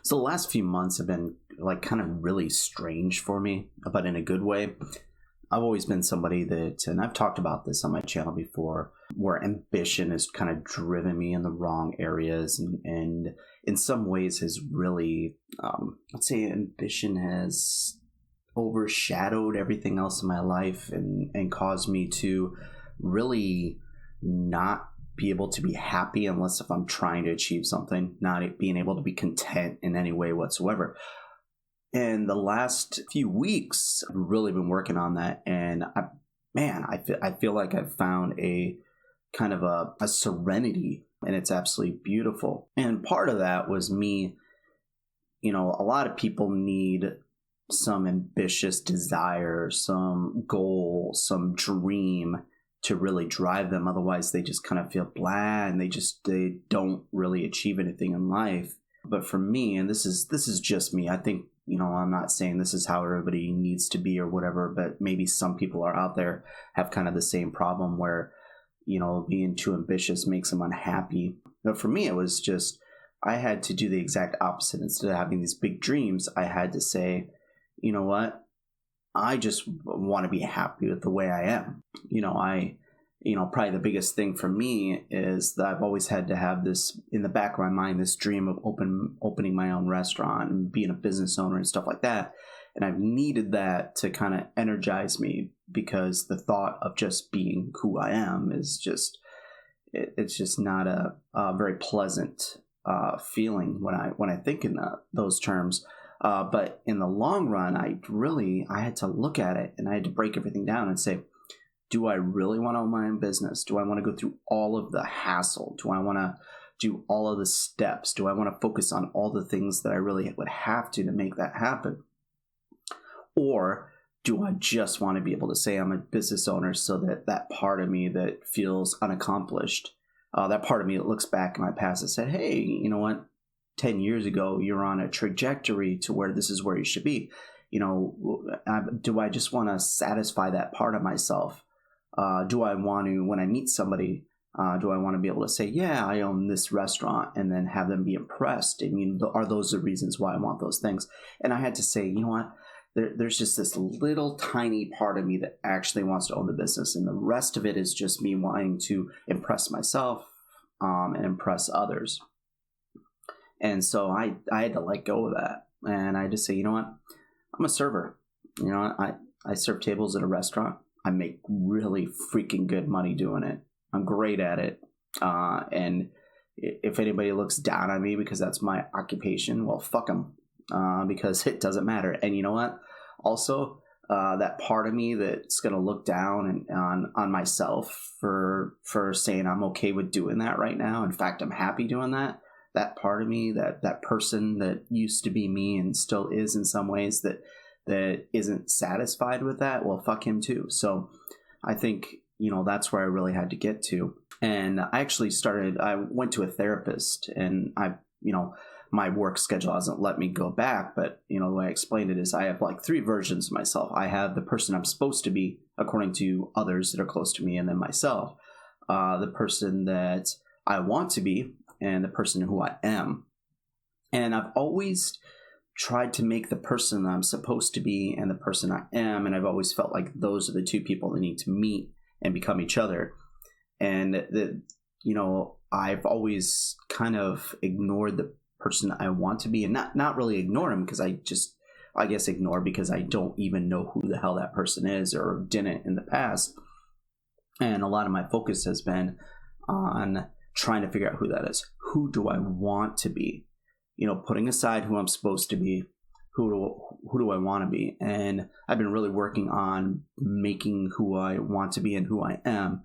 So the last few months have been like kind of really strange for me, but in a good way. I've always been somebody that, and I've talked about this on my channel before, where ambition has kind of driven me in the wrong areas, and in some ways has really, let's say, ambition has overshadowed everything else in my life, and caused me to really not be able to be happy unless if I'm trying to achieve something, not being able to be content in any way whatsoever. And the last few weeks, I've really been working on that. And I feel like I've found a kind of a serenity, and it's absolutely beautiful. And part of that was me, a lot of people need some ambitious desire, some goal, some dream to really drive them. Otherwise, they just kind of feel blah, and they don't really achieve anything in life. But for me, and this is just me, I think, I'm not saying this is how everybody needs to be or whatever, but maybe some people are out there have kind of the same problem where, being too ambitious makes them unhappy. But for me, it was just, I had to do the exact opposite. Instead of having these big dreams, I had to say, you know what? I just want to be happy with the way I am. Probably the biggest thing for me is that I've always had to have this in the back of my mind, this dream of opening my own restaurant and being a business owner and stuff like that. And I've needed that to kind of energize me, because the thought of just being who I am is it's just not a very pleasant feeling when I think in those terms. But in the long run, I had to look at it, and I had to break everything down and say, do I really want to own my own business? Do I want to go through all of the hassle? Do I want to do all of the steps? Do I want to focus on all the things that I really would have to make that happen? Or do I just want to be able to say I'm a business owner, so that part of me that feels unaccomplished, that part of me that looks back in my past and said, hey, you know what? 10 years ago, you're on a trajectory to where this is where you should be. Do I just want to satisfy that part of myself? Do I want to, when I meet somebody, do I want to be able to say, yeah, I own this restaurant, and then have them be impressed? I mean, are those the reasons why I want those things? And I had to say, you know what? There's just this little tiny part of me that actually wants to own the business. And the rest of it is just me wanting to impress myself and impress others. And so I had to let go of that. And I just say, you know what? I'm a server. I serve tables at a restaurant. I make really freaking good money doing it. I'm great at it. And if anybody looks down on me because that's my occupation, well, fuck them. Because it doesn't matter. And you know what? Also, that part of me that's going to look down on myself for saying I'm okay with doing that right now. In fact, I'm happy doing that. That part of me, that person that used to be me and still is in some ways, that isn't satisfied with that, well, fuck him too. So I think, that's where I really had to get to. And I went to a therapist, and my work schedule hasn't let me go back, but the way I explained it is I have like 3 versions of myself. I have the person I'm supposed to be according to others that are close to me, and then myself, the person that I want to be, and the person who I am. And I've always tried to make the person that I'm supposed to be and the person I am, and I've always felt like those are the 2 people that need to meet and become each other. And I've always kind of ignored the person I want to be, and not really ignore him, because I guess ignore because I don't even know who the hell that person is or didn't in the past. And a lot of my focus has been on trying to figure out who that is. Who do I want to be? Putting aside who I'm supposed to be, who do I want to be? And I've been really working on making who I want to be and who I am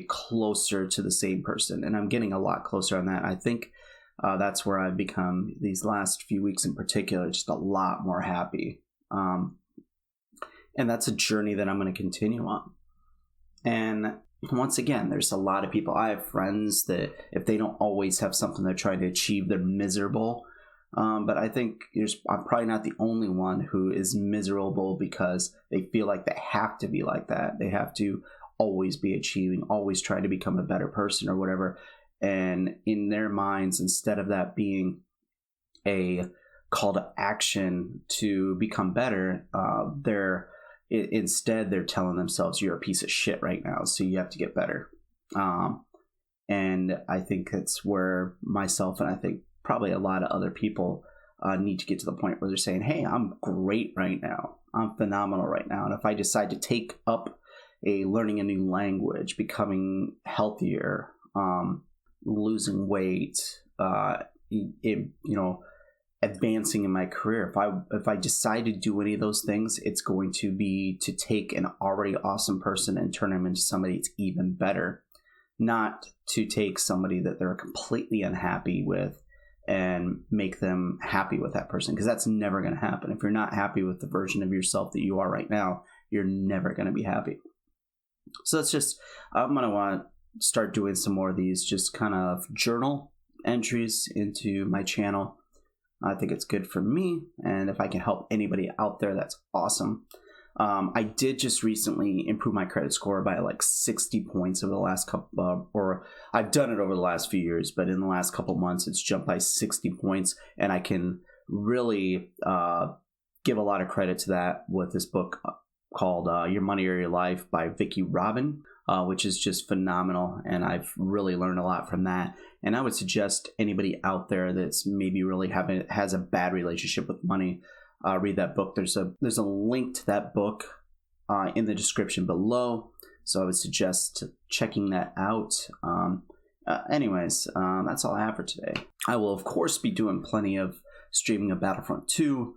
closer to the same person. And I'm getting a lot closer on that. I think that's where I've become, these last few weeks in particular, just a lot more happy. And that's a journey that I'm going to continue on. And once again, there's a lot of people. I have friends that if they don't always have something they're trying to achieve, they're miserable. But I think I'm probably not the only one who is miserable because they feel like they have to be like that. They have to always be achieving, always trying to become a better person or whatever. And in their minds, instead of that being a call to action to become better, instead they're telling themselves, you're a piece of shit right now, so you have to get better. And I think that's where myself, and I think probably a lot of other people need to get to the point where they're saying, hey, I'm great right now. I'm phenomenal right now. And if I decide to take up learning a new language, becoming healthier, losing weight, advancing in my career, if I decide to do any of those things, it's going to be to take an already awesome person and turn them into somebody that's even better, not to take somebody that they're completely unhappy with and make them happy with that person, because that's never going to happen. If you're not happy with the version of yourself that you are right now, you're never going to be happy. So that's just, I'm going to want to start doing some more of these just kind of journal entries into my channel. I think it's good for me, and if I can help anybody out there, that's awesome. I did just recently improve my credit score by like 60 points over the last couple, or I've done it over the last few years, but in the last couple months, it's jumped by 60 points, and I can really give a lot of credit to that with this book called Your Money or Your Life by Vicki Robin, which is just phenomenal, and I've really learned a lot from that. And I would suggest anybody out there that's maybe really has a bad relationship with money, read that book. There's a link to that book in the description below, so I would suggest checking that out. Anyways, that's all I have for today. I will of course be doing plenty of streaming of Battlefront 2,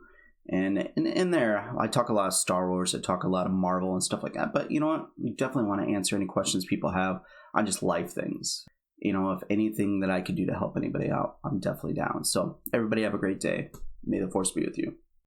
and in there I talk a lot of Star Wars, I talk a lot of Marvel and stuff like that, but you know what, you definitely want to answer any questions people have on just life things. You know, if anything that I could do to help anybody out, I'm definitely down. So everybody have a great day. May the force be with you.